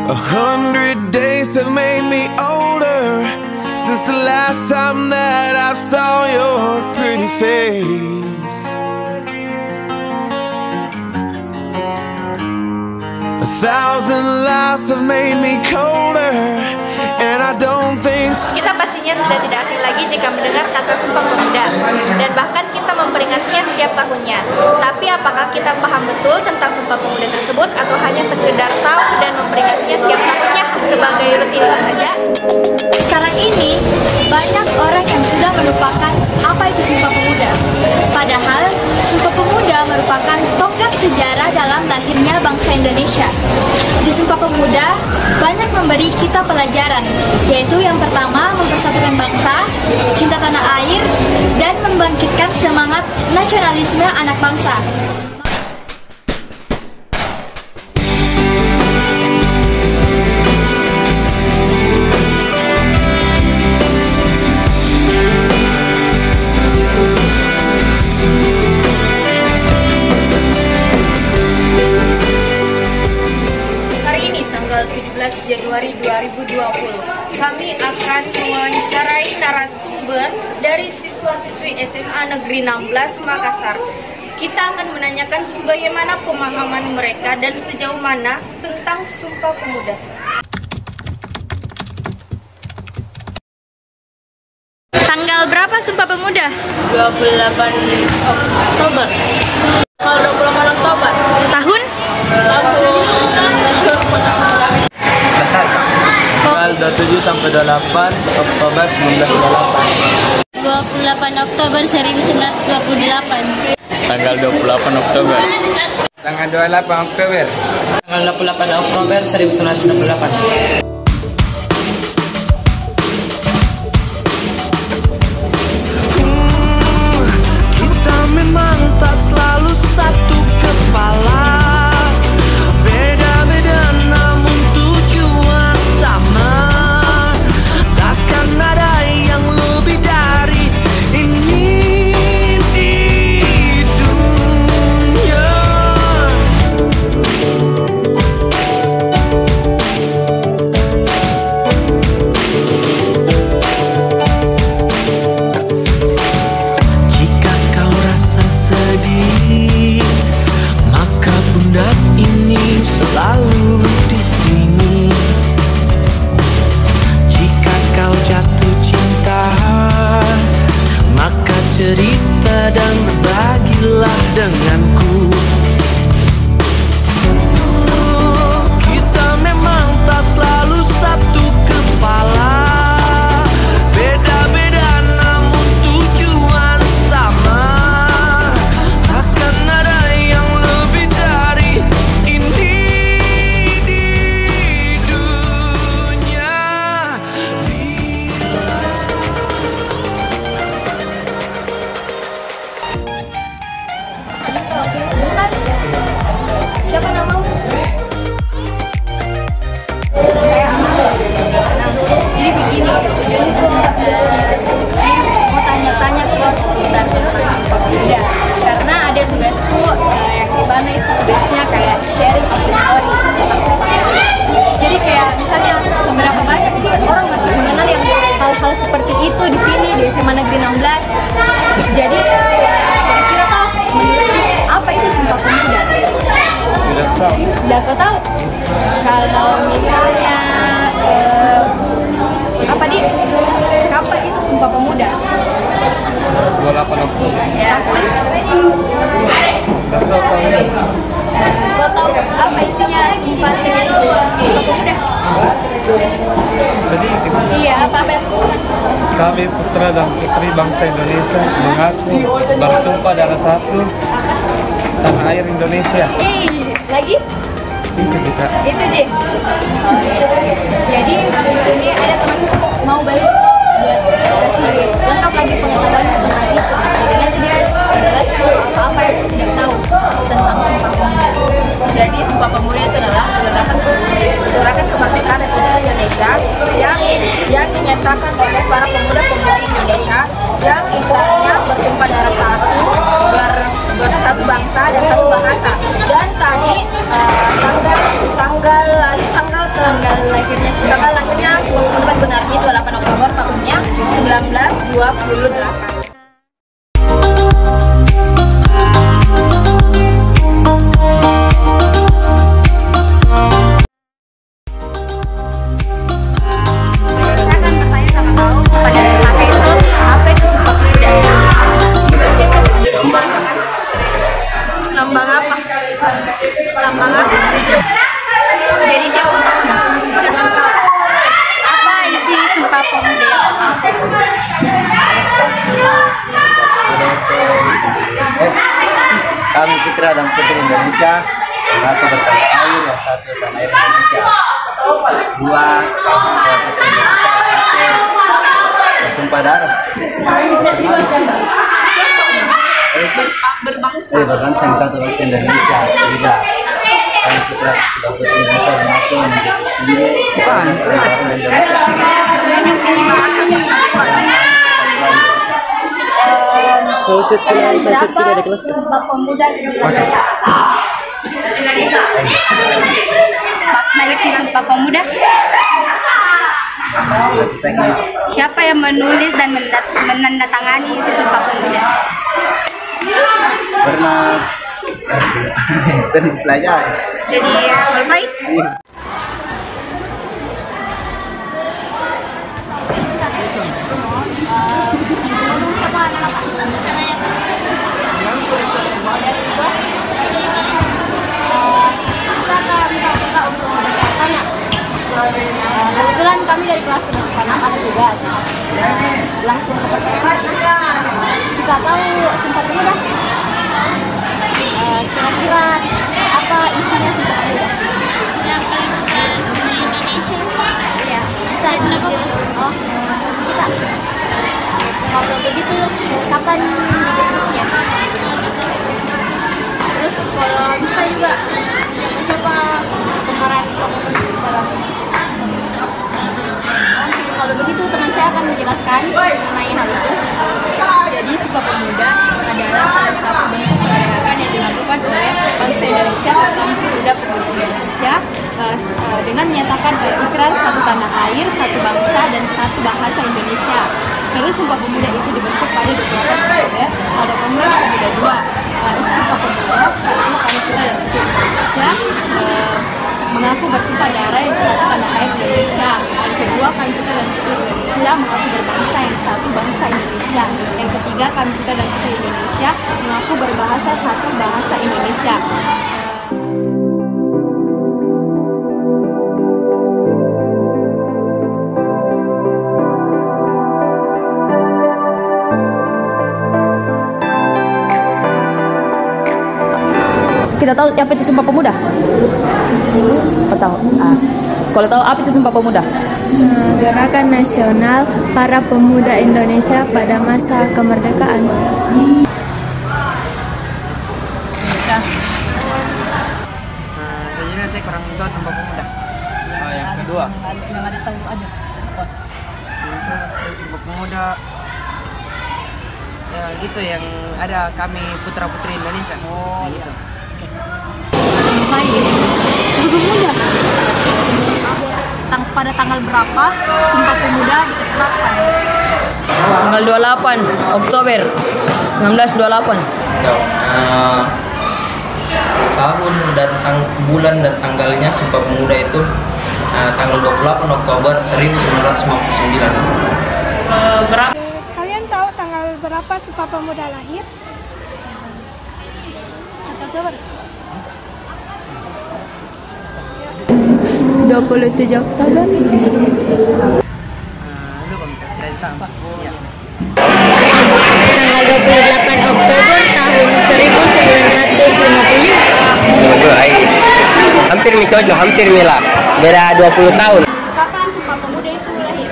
100 days have made me older since the last time that I saw your pretty face. 1,000 lives have made me colder, and I don't think. Kita pastinya sudah tidak asing lagi jika mendengar kata Sumpah Pemuda, dan bahkan kita memperingatinya setiap tahunnya. Tapi apakah kita paham betul tentang Sumpah Pemuda tersebut, atau hanya sekedar tahu dan memperingatinya setiap tahunnya sebagai rutinitas saja? Sekarang ini, banyak orang yang sudah melupakan apa itu Sumpah Pemuda. Padahal, Sumpah Pemuda merupakan tonggak sejarah dalam lahirnya bangsa Indonesia. Di Sumpah Pemuda, banyak memberi kita pelajaran, yaitu yang pertama, mempersatukan bangsa, cinta tanah air, dan membangkitkan semangat nasionalisme anak bangsa. Tanggal 17 Januari 2020, kami akan mewawancarai narasumber dari siswa-siswi SMA Negeri 16 Makassar. Kita akan menanyakan sebagaimana pemahaman mereka dan sejauh mana tentang Sumpah Pemuda. Tanggal berapa Sumpah Pemuda? 28 Oktober. Tanggal 28 Oktober. Tahun? Tanggal 27 sampai 28 Oktober 1928. 28 Oktober 1928. Tanggal 28 Oktober. Tanggal 28 Oktober. Tanggal 28 Oktober 1968. Kita memang tak selalu satu kepala, beda-beda namun tujuan sama. Takkan ada yang lebih dari ini di dunia. Jika kau rasa sedih, maka pundak ini selalu di sini. Jika kau jatuh cinta, maka cerita dan berbagilah denganku. Kita memang tak selalu satu kepala, beda-beda namun tujuan sama. Takkan ada yang lebih dari ini di dunia. Siapa namamu? Jadi begini, tujuanku mau tanya-tanya kau seputar tentang Sumpah Pemuda. Karena ada tugasku yang di mana itu tugasnya kayak sharing atau story tentang Sumpah Pemuda. Jadi kayak misalnya seberapa banyak sih orang masih mengenal yang hal-hal seperti itu di sini di SMA Negeri 16. Jadi kira-kira tahu apa itu Sumpah Pemuda? Tidak kau tahu? Kalau misalnya apa di? Kapan itu Sumpah Pemuda? 28 Oktober. Ya. Kau tahu apa isinya Sumpah Pemuda? Sedikit. Iya, apa yang sebutkan? Kami putra dan putri bangsa Indonesia mengaku bertumpah darah satu tanah air Indonesia. Lagi? Itu kita. Itu Ji. Jadi di sini ada temanku mau balik buat kasih lengkap lagi pengetahuan tentang itu. Jadi nanti dia menjelaskan apa yang aku tidak tahu tentang Sumpah Pemuda. Jadi Sumpah Pemuda itu adalah gerakan kemerdekaan Republik Indonesia yang dinyatakan oleh para pemuda-pemudi Indonesia yang istilahnya bertumpah darah satu, bersatu bangsa dan satu bahasa. Dan tadi tanggal Lambang apa? Lambang apa? Jadi dia untuk Sumpah Pemuda. Apa isi Sumpah Pemuda? Kami putra dan putri Indonesia mengaku bertanah air, yang satu tanah air Indonesia. Dua, kami putra putri Indonesia bersumpah darah. Berbangsa. Berbangsa yang satu bangsa Indonesia. Tiga, kami putra dan putri Indonesia mengaku menjadi sendiri bangsa Indonesia. Berapa Sumpah Pemuda dilakukan? Makna isi Sumpah Pemuda? Siapa yang menulis dan menandatangani isi Sumpah Pemuda? Pernah pelajari. Jadi baik. Kebetulan kami dari kelas 11 ada tugas. Langsung ke pertanyaan. Kita tahu Sumpah Pemuda. Kira-kira apa isinya Sumpah Pemuda? Indonesia. Ya, bisa oh, kita. Kalau begitu, kapan dibentuknya? Terus kalau bisa juga siapa pemeran dalam? Kalau begitu teman saya akan menjelaskan mengenai hal itu. Jadi Sumpah Pemuda adalah salah satu bentuk pergerakan yang dilakukan oleh bangsa Indonesia, terutama pemuda-pemudi Indonesia, dengan menyatakan ikrar satu tanah air, satu bangsa, dan satu bahasa Indonesia. Terus Sumpah Pemuda itu dibentuk pada 28 Oktober pada Kongres Pemuda II. Isi Sumpah Pemuda pertama kami kita dan Indonesia mengaku bertumpah darah yang satu tanah air Indonesia. Yang kedua, kami kita dan putri Indonesia mengaku berbangsa yang satu bangsa Indonesia. Yang ketiga, kami kita dan putri Indonesia mengaku berbahasa satu bahasa Indonesia. Kita tahu apa itu Sumpah Pemuda? Tahu. Kalau tahu apa itu Sumpah Pemuda? Gerakan nasional para pemuda Indonesia pada masa kemerdekaan. Sejujurnya saya kurang tahu Sumpah Pemuda. Yang kedua. Yang ada tahu aja. Yang saya Sumpah Pemuda. Ya gitu yang ada kami putra putri Indonesia. Oh gitu. Sumpah Pemuda. Pada tanggal berapa Sumpah Pemuda diterapkan? Tanggal 28 Oktober 1928. Tahun dan bulan dan tanggalnya Sumpah Pemuda itu tanggal 28 Oktober 1959. Berapa? Kalian tahu tanggal berapa Sumpah Pemuda lahir? 1 Oktober. 27 Oktober. Tanggal 28 Oktober tahun 1955. Hampir nih cocok, hampir Mila. Beda 20 tahun. Kapan Sumpah Pemuda itu lahir?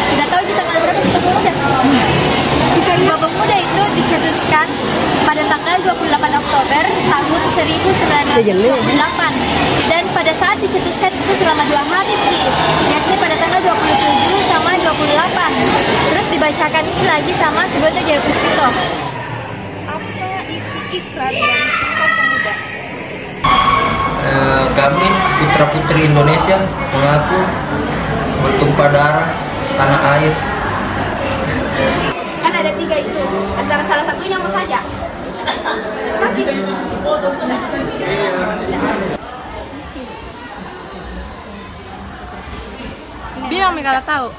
Tidak tahu juga tanggal berapa Sumpah Pemuda. Sumpah Pemuda itu dicetuskan pada tanggal 28 Oktober tahun 1928 dan pada saat dicetuskan itu selama 2 hari yakni pada tanggal 27 sama 28 terus dibacakan lagi sama Sugondo Jaya Puspito. Apa isi ikrar dari Sumpah Pemuda? Kami putra putri Indonesia mengaku bertumpah darah tanah air. Kan ada 3 itu, antara salah satunya mau saja. Tapi Bilang kalau tahu.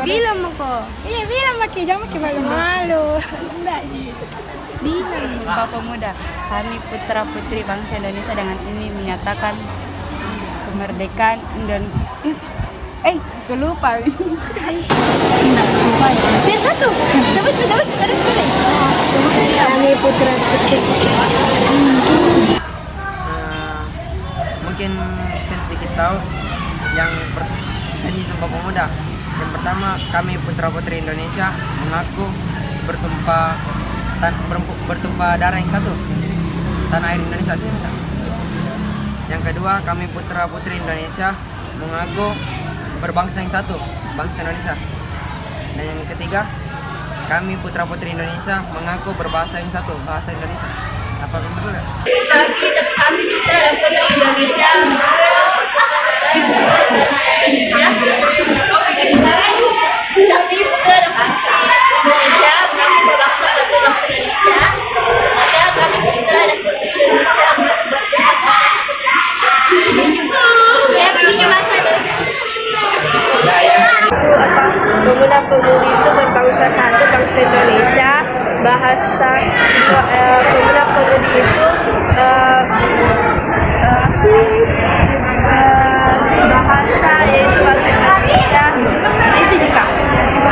Bilang mau kok. Iya bilang makai jangan makai malu-malu. Enggak sih. Bilang Sumpah Pemuda. Kami putra putri bangsa Indonesia dengan ini menyatakan kemerdekaan Indonesia. Kelupa. Enggak lupa. Biar satu. Sebut bisa sekali. Kami putra putri. Mungkin saya sedikit tahu yang janji Sumpah Pemuda. Yang pertama, kami putra-putri Indonesia mengaku bertumpah darah yang satu, tanah air Indonesia. Yang kedua, kami putra-putri Indonesia mengaku berbangsa yang satu, bangsa Indonesia. Dan yang ketiga, kami putra-putri Indonesia mengaku berbahasa yang satu, bahasa Indonesia. Apa betul nggak? Kami putra Indonesia kami putra bangsa Indonesia, kami berbangsa satu bangsa Indonesia. Maka kami putra dan putri Indonesia Pemuda-pemudi itu berbangsa satu, bangsa Indonesia. Bahasa pemuda-pemudi itu bahasa yaitu bahasa Indonesia. Itu juga.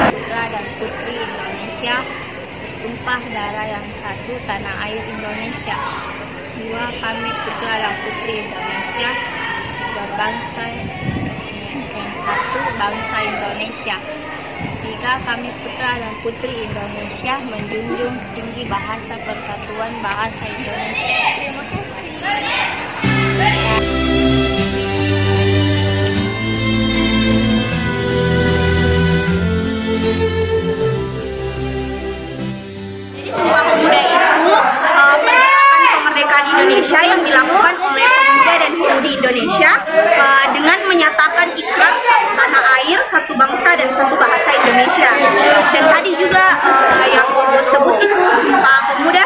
Putra dan putri Indonesia, tumpah darah yang satu, tanah air Indonesia. Dua, kami putra dan putri Indonesia berbangsa yang satu, bangsa Indonesia. Tiga, kami putra dan putri Indonesia menjunjung tinggi bahasa persatuan bahasa Indonesia. Terima kasih. Sumpah Pemuda itu merupakan kemerdekaan Indonesia yang dilakukan oleh pemuda dan pemudi Indonesia dengan menyatakan ikrar satu tanah air, satu bangsa dan satu bahasa Indonesia. Dan tadi juga yang kau sebut itu Sumpah Pemuda,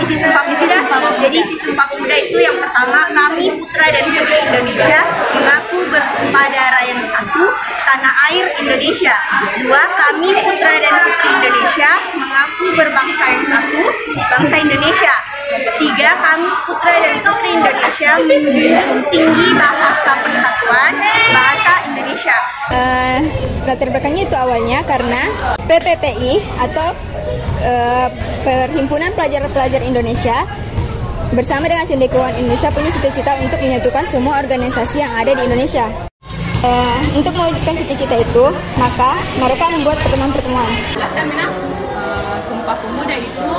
isi Sumpah Pemuda. Jadi isi Sumpah Pemuda itu yang pertama, kami putra dan putri Indonesia mengaku bertumpah darah yang satu, tanah air Indonesia. Dua, kami putra dan putri Indonesia mengaku berbangsa yang satu, bangsa Indonesia. Tiga, kami putra dan putri Indonesia menjunjung tinggi bahasa persatuan bahasa Indonesia. Latar belakangnya itu awalnya karena PPPI atau Perhimpunan Pelajar-Pelajar Indonesia bersama dengan Cendekiawan Indonesia punya cita-cita untuk menyatukan semua organisasi yang ada di Indonesia. Untuk mewujudkan cita-cita itu, maka mereka membuat pertemuan-pertemuan. Jelaskan Mina, Sumpah Pemuda itu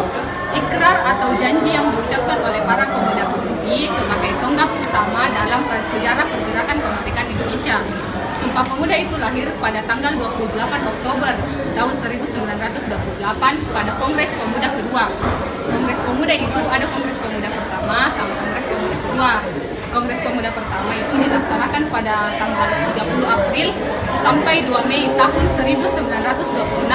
ikrar atau janji yang diucapkan oleh para pemuda-pemudi sebagai tonggak utama dalam sejarah pergerakan kemerdekaan Indonesia. Sumpah Pemuda itu lahir pada tanggal 28 Oktober tahun 1928 pada Kongres Pemuda kedua. Kongres Pemuda itu ada Kongres Pemuda pertama sama Kongres Pemuda kedua. Kongres Pemuda pertama itu dilaksanakan pada tanggal 30 April sampai 2 Mei tahun 1926.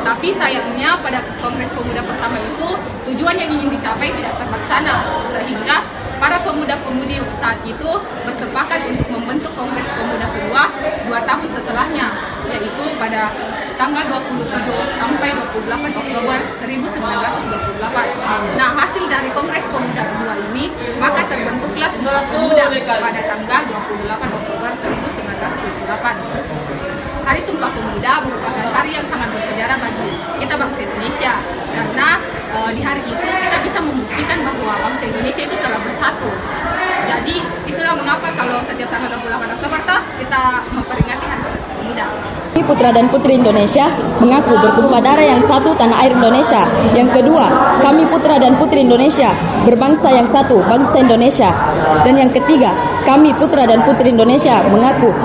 Tapi sayangnya pada Kongres Pemuda pertama itu tujuan yang ingin dicapai tidak terlaksana, sehingga para pemuda-pemudi saat itu bersepakat untuk membentuk Kongres Pemuda kedua 2 tahun setelahnya, yaitu pada tanggal 27 sampai 28 Oktober 1928. Nah, hasil dari Kongres Pemuda kedua ini, maka terbentuklah Sumpah Pemuda pada tanggal 28 Oktober 1928. Hari Sumpah Pemuda merupakan hari yang sangat bersejarah bagi kita bangsa Indonesia, karena di hari itu kita bisa membuktikan bahwa bangsa Indonesia itu telah bersatu. Jadi itulah mengapa kalau setiap tanggal 28 Oktober kita memperingati Hari Sumpah Pemuda. Putra dan putri Indonesia mengaku bertumpah darah yang satu, tanah air Indonesia. Yang kedua, kami putra dan putri Indonesia berbangsa yang satu, bangsa Indonesia. Dan yang ketiga, kami putra dan putri Indonesia mengaku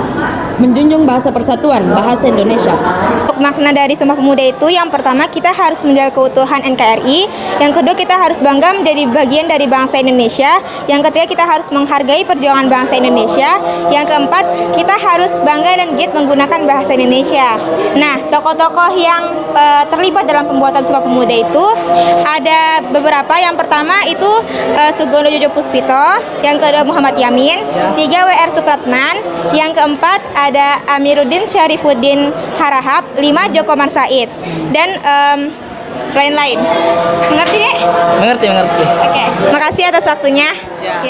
menjunjung bahasa persatuan bahasa Indonesia. Untuk makna dari Sumpah Pemuda itu, yang pertama kita harus menjaga keutuhan NKRI, yang kedua kita harus bangga menjadi bagian dari bangsa Indonesia, yang ketiga kita harus menghargai perjuangan bangsa Indonesia, yang keempat kita harus bangga dan giat menggunakan bahasa Indonesia. Nah, tokoh-tokoh yang terlibat dalam pembuatan Sumpah Pemuda itu ada beberapa. Yang pertama itu Sugondo Jojo Puspito, yang kedua Muhammad Yamin, tiga W.R. Supratman, yang keempat ada ada Amiruddin Syarifuddin Harahap, 5 Joko Marsaid, dan lain-lain. Mengerti deh? Mengerti. Oke, makasih atas waktunya. Ya.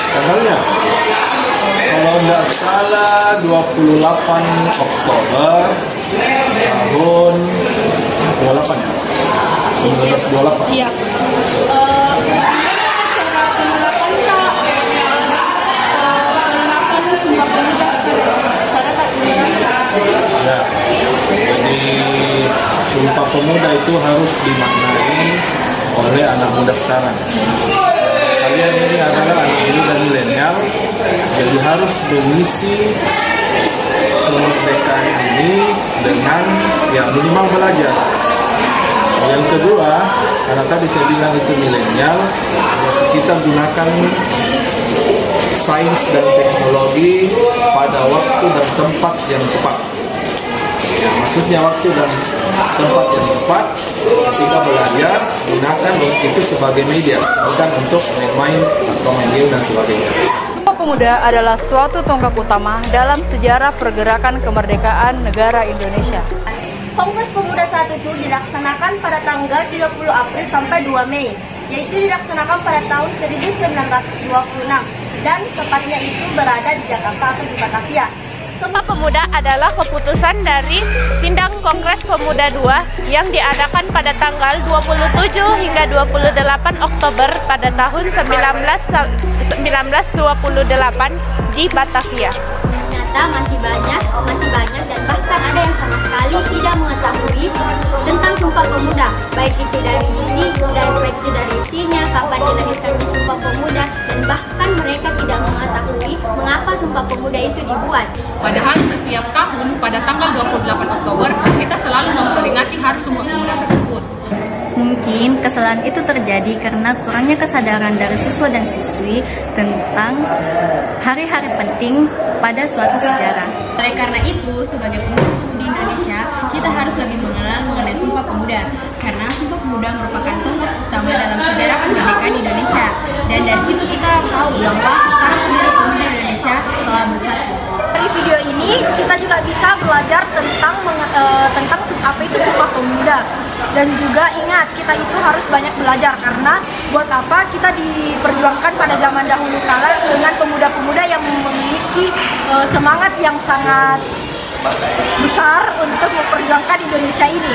Tanggalnya, kalau nggak salah 28 Oktober tahun 28 ya? 1928. Iya. Ya, jadi Sumpah Pemuda itu harus dimaknai oleh anak muda sekarang. Kalian ini adalah anak muda dan milenial, jadi harus mengisi kemerdekaan ini dengan yang minimal belajar. Yang kedua, karena tadi saya bilang itu milenial, kita gunakan sains dan teknologi pada waktu dan tempat yang tepat. Ya, maksudnya waktu dan tempat yang tepat ketika belajar, gunakan itu sebagai media, bukan untuk main-main atau main game dan sebagainya. Sumpah Pemuda adalah suatu tonggak utama dalam sejarah pergerakan kemerdekaan negara Indonesia. Kongres Pemuda saat itu dilaksanakan pada tanggal 30 April sampai 2 Mei, yaitu dilaksanakan pada tahun 1926 dan tepatnya itu berada di Jakarta atau di Batavia. Sumpah Pemuda adalah keputusan dari Sidang Kongres Pemuda II yang diadakan pada tanggal 27 hingga 28 Oktober pada tahun 1928 di Batavia. Ternyata masih banyak dan bahkan ada yang sama sekali tidak mengetahui tentang Sumpah Pemuda, baik itu dari isinya, kapan dilahirkannya Sumpah Pemuda, dan bahkan mereka tidak mengetahui mengapa Sumpah Pemuda itu dibuat. Padahal setiap tahun pada tanggal 28 Oktober kita selalu memperingati Hari Sumpah Pemuda tersebut. Mungkin kesalahan itu terjadi karena kurangnya kesadaran dari siswa dan siswi tentang hari-hari penting pada suatu sejarah. Oleh karena itu, sebagai pemuda-pemudi Indonesia, kita harus lebih mengenal mengenai Sumpah Pemuda, karena Sumpah Pemuda merupakan tonggak utama dalam sejarah kemerdekaan Indonesia. Dan dari situ kita tahu bahwa para pemuda-pemudi Indonesia telah bersatu. Dari video ini kita juga bisa belajar tentang apa itu Sumpah Pemuda. Dan juga ingat, kita itu harus banyak belajar, karena buat apa kita diperjuangkan pada zaman dahulu kala dengan pemuda-pemuda yang memiliki semangat yang sangat besar untuk memperjuangkan Indonesia ini.